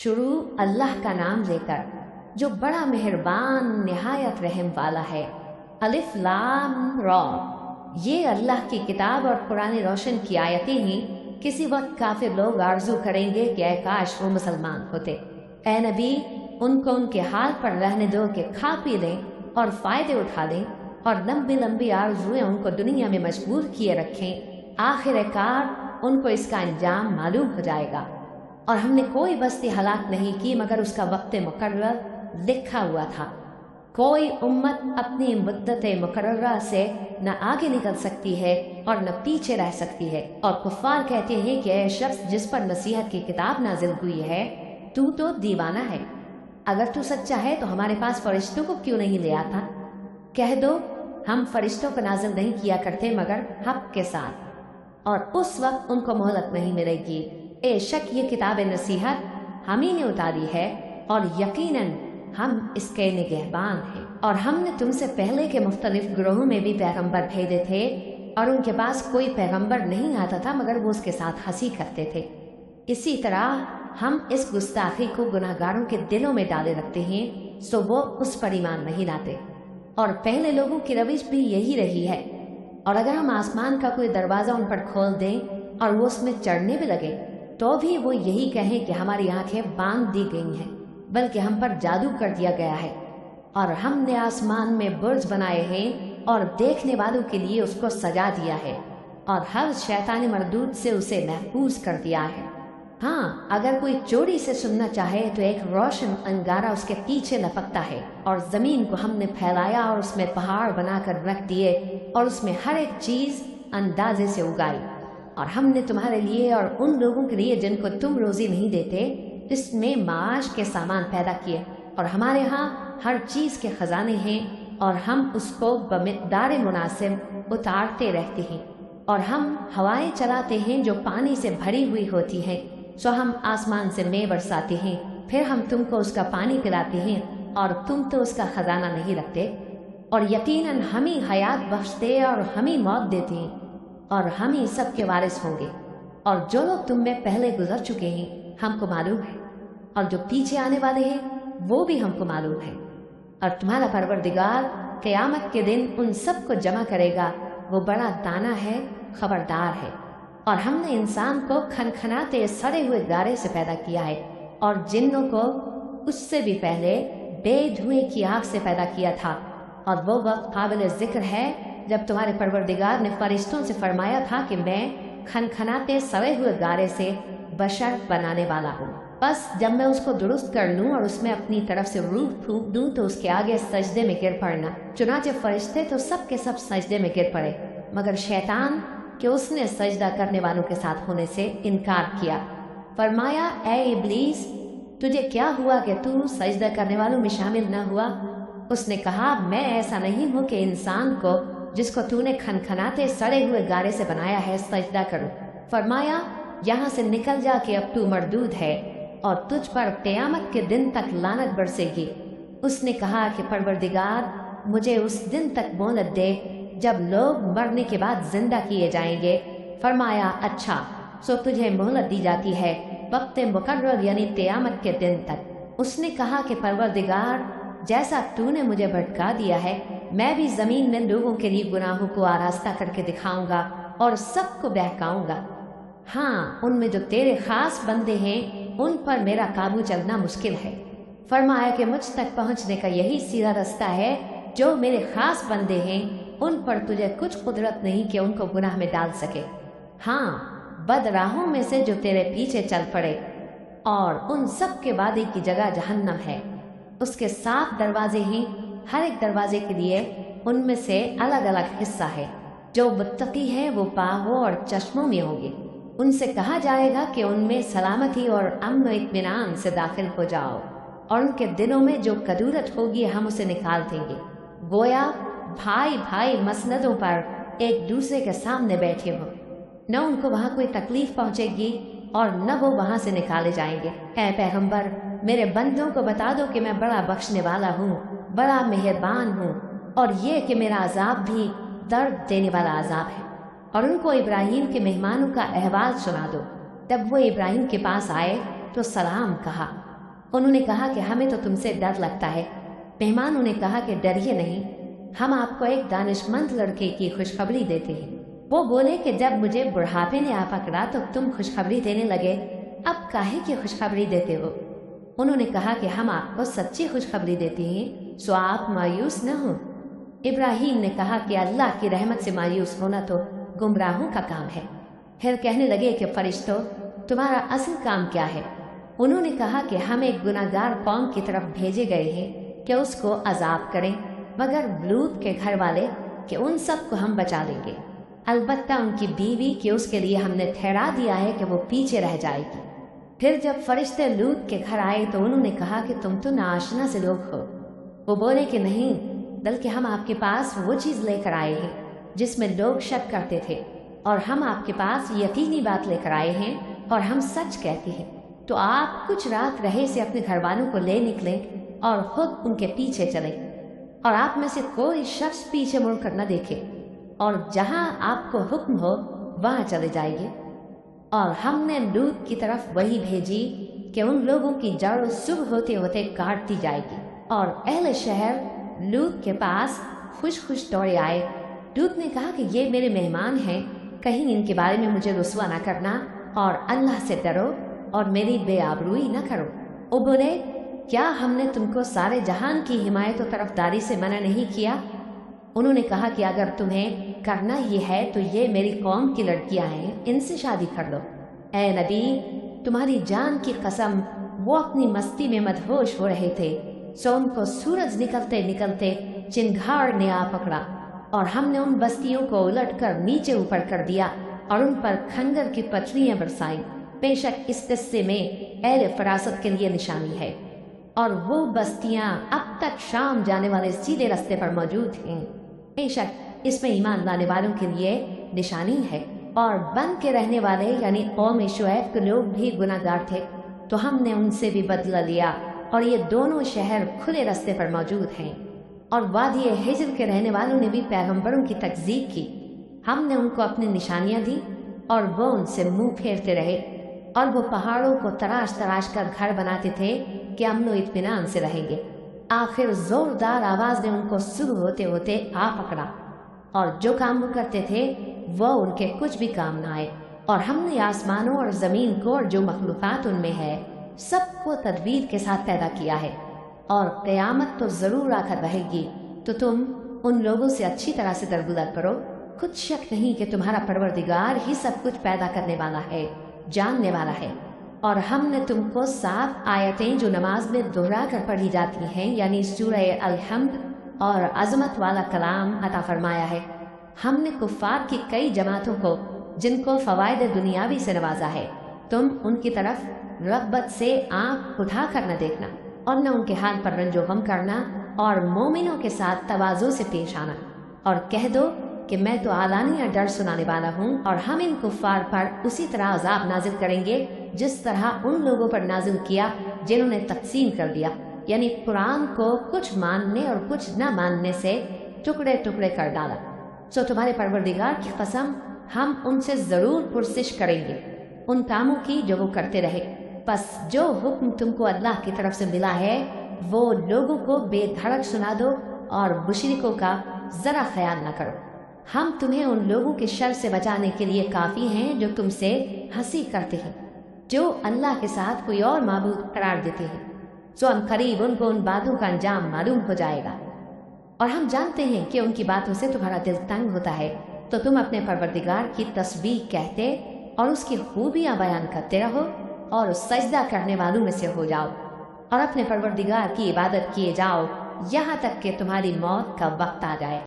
शुरू अल्लाह का नाम लेकर जो बड़ा मेहरबान निहायत रहम वाला है। अलिफ लाम रॉ। ये अल्लाह की किताब और कुरान रोशन की आयतें ही किसी वक्त काफिर लोग आरजू करेंगे कि ऐ काश वो मुसलमान होते। ए नबी, उनको उनके हाल पर रहने दो कि खा पी लें और फायदे उठा लें और लंबी लंबी आरजुएं उनको दुनिया में मजबूर किए रखें। आखिरकार उनको इसका अंजाम मालूम हो जाएगा। और हमने कोई बस्ती हलाक नहीं की मगर उसका वक्त मुकर्रर लिखा हुआ था। कोई उम्मत अपनी मुद्दत मुकर्ररा से न आगे निकल सकती है और न पीछे रह सकती है। और कुफ्फार कहते हैं कि ऐ शख्स जिस पर नसीहत की किताब नाजिल हुई है, तू तो दीवाना है। अगर तू सच्चा है तो हमारे पास फरिश्तों को क्यों नहीं ले आता? कह दो, हम फरिश्तों को नाजिल नहीं किया करते मगर हक के साथ, और उस वक्त उनको मोहलत नहीं मिलेगी। बेशक ये किताब नसीहत हम ही ने उतारी है और यकीनन हम इसके निगहबान हैं। और हमने तुमसे पहले के मुख्तलिफ ग्रोहों में भी पैगंबर भेजे थे और उनके पास कोई पैगंबर नहीं आता था मगर वो उसके साथ हंसी करते थे। इसी तरह हम इस गुस्ताखी को गुनाहगारों के दिलों में डाले रखते हैं, सो वो उस पर ईमान नहीं लाते। और पहले लोगों की रविश भी यही रही है। और अगर हम आसमान का कोई दरवाज़ा उन पर खोल दें और वो उसमें चढ़ने भी लगे तो भी वो यही कहें कि हमारी आंखें बांध दी गई हैं, बल्कि हम पर जादू कर दिया गया है। और हमने आसमान में बुर्ज बनाए हैं और देखने वालों के लिए उसको सजा दिया है और हर शैतानी मरदूद से उसे महफूज कर दिया है। हाँ, अगर कोई चोरी से सुनना चाहे तो एक रोशन अंगारा उसके पीछे लपकता है। और जमीन को हमने फैलाया और उसमें पहाड़ बनाकर रख दिए और उसमें हर एक चीज अंदाजे से उगाई। और हमने तुम्हारे लिए और उन लोगों के लिए जिनको तुम रोजी नहीं देते इसमें माश के सामान पैदा किए। और हमारे यहाँ हर चीज के खजाने हैं और हम उसको बमिकदार मुनासिब उतारते रहते हैं। और हम हवाएं चलाते हैं जो पानी से भरी हुई होती हैं, सो हम आसमान से मे बरसाते हैं, फिर हम तुमको उसका पानी पिलाते हैं और तुम तो उसका खजाना नहीं रखते। और यकीनन हम ही हयात बख्शते और हम ही मौत देते हैं और हम ही सबके वारिस होंगे। और जो लोग तुम में पहले गुजर चुके हैं हमको मालूम है, और जो पीछे आने वाले हैं वो भी हमको मालूम है। और तुम्हारा परवरदिगार क़यामत के दिन उन सब को जमा करेगा। वो बड़ा दाना है, खबरदार है। और हमने इंसान को खनखनाते सड़े हुए गारे से पैदा किया है और जिन्नों को उससे भी पहले बेधुएं की आग से पैदा किया था। और वो वक्त काबिल जिक्र है जब तुम्हारे परवरदिगार ने फरिश्तों से फरमाया था कि मैं खनखनाते सड़े हुए गारे से बशर बनाने वाला हूँ। बस जब मैं उसको दुरुस्त कर लूँ और उसमें अपनी तरफ से रूह फूंक दूँ तो उसके आगे सजदे में गिर पड़ना। चुनाचे फरिश्ते तो सब के सब सजदे में गिर पड़े मगर शैतान कि उसने सजदा करने वालों के साथ होने से इनकार किया। फरमाया, ए इब्लीस, तुझे क्या हुआ कि तू सजदा करने वालों में शामिल न हुआ? उसने कहा, मैं ऐसा नहीं हूँ कि इंसान को जिसको तूने खनखनाते सड़े हुए गारे से बनाया है सजदा करूं। फरमाया, यहाँ से निकल जा के अब तू मरदूद है और तुझ पर क़यामत के दिन तक लानत बरसेगी। उसने कहा कि परवरदिगार, मुझे उस दिन तक मोहलत दे जब लोग मरने के बाद जिंदा किए जाएंगे। फरमाया, अच्छा, सो तुझे मोहलत दी जाती है वक्त मुकर्रर यानी क़यामत के दिन तक। उसने कहा कि परवरदिगार, जैसा तूने मुझे भटका दिया है मैं भी ज़मीन में लोगों के लिए गुनाहों को आरास्ता करके दिखाऊंगा और सबको बहकाऊंगा। हाँ, उनमें जो तेरे खास बंदे हैं उन पर मेरा काबू चलना मुश्किल है। फरमाया कि मुझ तक पहुँचने का यही सीधा रास्ता है। जो मेरे खास बंदे हैं उन पर तुझे कुछ कुदरत नहीं कि उनको गुनाह में डाल सके। हाँ, बदराहों में से जो तेरे पीछे चल पड़े, और उन सब के वादे की जगह जहन्नम है। उसके 7 दरवाजे हैं, हर एक दरवाजे के लिए उनमें से अलग अलग हिस्सा है। जो मुत्तकी है वो बाहों और चश्मों में होंगे। उनसे कहा जाएगा कि उनमें सलामती और अमन व इत्मीनान से दाखिल हो जाओ, और उनके दिलों में जो कदूरत होगी हम उसे निकाल देंगे। गोया भाई भाई मसनदों पर एक दूसरे के सामने बैठे हो, न उनको वहाँ कोई तकलीफ पहुँचेगी और न वो वहाँ से निकाले जाएंगे। ऐ पैगंबर, मेरे बंदों को बता दो कि मैं बड़ा बख्शने वाला हूँ, बड़ा मेहरबान हूँ, और ये कि मेरा अजाब भी दर्द देने वाला अजाब है। और उनको इब्राहिम के मेहमानों का अहवाल सुना दो। तब वो इब्राहिम के पास आए तो सलाम कहा उन्होंने कहा कि हमें तो तुमसे डर लगता है। मेहमानों ने कहा कि डरिए नहीं, हम आपको एक दानिशमंद लड़के की खुशखबरी देते हैं। वो बोले कि जब मुझे बुढ़ापे ने आ पकड़ा तो तुम खुशखबरी देने लगे, अब काहे की खुशखबरी देते हो? उन्होंने कहा कि हम आपको सच्ची खुशखबरी देते हैं, सो आप मायूस न हो। इब्राहीम ने कहा कि अल्लाह की रहमत से मायूस होना तो गुमराहों का काम है। फिर कहने लगे कि फरिश्तों, तुम्हारा असल काम क्या है? उन्होंने कहा कि हम एक गुनाहगार कौम की तरफ भेजे गए हैं कि उसको अजाब करें, मगर लूत के घर वाले कि उन सब को हम बचा लेंगे, अलबत्ता उनकी बीवी कि उसके लिए हमने ठहरा दिया है कि वो पीछे रह जाएगी। फिर जब फरिश्ते लूत के घर आए तो उन्होंने कहा कि तुम तो नाआशना से लोग हो। वो बोले कि नहीं, बल्कि हम आपके पास वो चीज़ लेकर आए हैं जिसमें लोग शक करते थे, और हम आपके पास यकीनी बात लेकर आए हैं और हम सच कहते हैं। तो आप कुछ रात रहे से अपने घर वालों को ले निकलें और खुद उनके पीछे चलें, और आप में से कोई शख्स पीछे मुड़ कर न देखे, और जहां आपको हुक्म हो वहां चले जाइए। और हमने लूत की तरफ वही भेजी कि उन लोगों की जड़ सुबह होते होते काट दी जाएगी। और अहले शहर लूत के पास खुश खुश दौड़े आए। लूत ने कहा कि ये मेरे मेहमान हैं, कहीं इनके बारे में मुझे रुसवा न करना, और अल्लाह से डरो और मेरी बेआबरूई न करो। वो बोले, क्या हमने तुमको सारे जहान की हिमायत और तरफदारी से मना नहीं किया? उन्होंने कहा कि अगर तुम्हें करना ही है तो ये मेरी कौम की लड़कियां हैं, इनसे शादी कर लो। ए नबी, तुम्हारी जान की कसम, वो अपनी मस्ती में मदहोश हो रहे थे, सो उनको सूरज निकलते निकलते चिंगार ने आ पकड़ा, और हमने उन बस्तियों को उलट कर नीचे ऊपर कर दिया और उन पर खंजर की पथरियां बरसाई। बेशक इस किस्से में अहले फरासत के लिए निशानी है, और वो बस्तियां अब तक शाम जाने वाले सीधे रास्ते पर मौजूद हैं। बेशक इसमें ईमान लाने वालों के लिए निशानी है। और बन के रहने वाले यानी कौम शुएब के लोग भी गुनाहगार थे, तो हमने उनसे भी बदला लिया, और ये दोनों शहर खुले रास्ते पर मौजूद हैं। और वादी हिज्र के रहने वालों ने भी पैगंबरों की तकज़ीब की। हमने उनको अपनी निशानियां दी और वो उनसे मुंह फेरते रहे, और वो पहाड़ों को तराश तराश कर घर बनाते थे कि अमन इत्मीनान से रहेंगे। आखिर जोरदार आवाज ने उनको शुरू होते होते आ पकड़ा, और जो काम वो करते थे वो उनके कुछ भी काम न आए। और हमने आसमानों और ज़मीन को और जो मखलूक़ात उनमें है सबको तदबीर के साथ पैदा किया है, और क़यामत तो ज़रूर आकर रहेगी। तो तुम उन लोगों से अच्छी तरह से दरगुजर करो। कुछ शक नहीं कि तुम्हारा परवरदिगार ही सब कुछ पैदा करने वाला है, जानने वाला है। और हमने तुमको 7 आयतें जो नमाज में दोहरा कर पढ़ी जाती हैं, यानी सूरह अल-हम्द और अज़मत वाला कलाम अता फरमाया है। हमने कुफ़ार की कई जमातों को जिनको फ़वाइद दुनियावी से नवाजा है, तुम उनकी तरफ रग़बत से आँख उठा कर न देखना, और न उनके हाल पर रंजो गम करना, और मोमिनों के साथ तवाज़ु से पेश आना, और कह दो कि मैं तो आलानिया डर सुनाने वाला हूँ, और हम इन कुफ़ार पर उसी तरह अज़ाब नाजिल करेंगे जिस तरह उन लोगों पर नाजिल किया जिन्होंने तक़सीम कर दिया, यानी कुरान को कुछ मानने और कुछ न मानने से टुकड़े टुकड़े कर डाला। सो तुम्हारे परवरदिगार की कसम, हम उनसे ज़रूर पुरसिश करेंगे उन कामों की जो वो करते रहे। बस जो हुक्म तुमको अल्लाह की तरफ से मिला है वो लोगों को बेधड़क सुना दो, और मुशरिकों का ज़रा ख्याल न करो। हम तुम्हें उन लोगों के शर से बचाने के लिए काफ़ी हैं जो तुमसे हंसी करते हैं, जो अल्लाह के साथ कोई और माबूद करार देते हैं। सो हम करीब उनको उन बातों का अंजाम मालूम हो जाएगा, और हम जानते हैं कि उनकी बातों से तुम्हारा दिल तंग होता है। तो तुम अपने परवरदिगार की तस्बीह कहते और उसकी खूबियाँ बयान करते रहो, और उस सजदा करने वालों में से हो जाओ, और अपने परवरदिगार की इबादत किए जाओ यहाँ तक कि तुम्हारी मौत का वक्त आ जाए।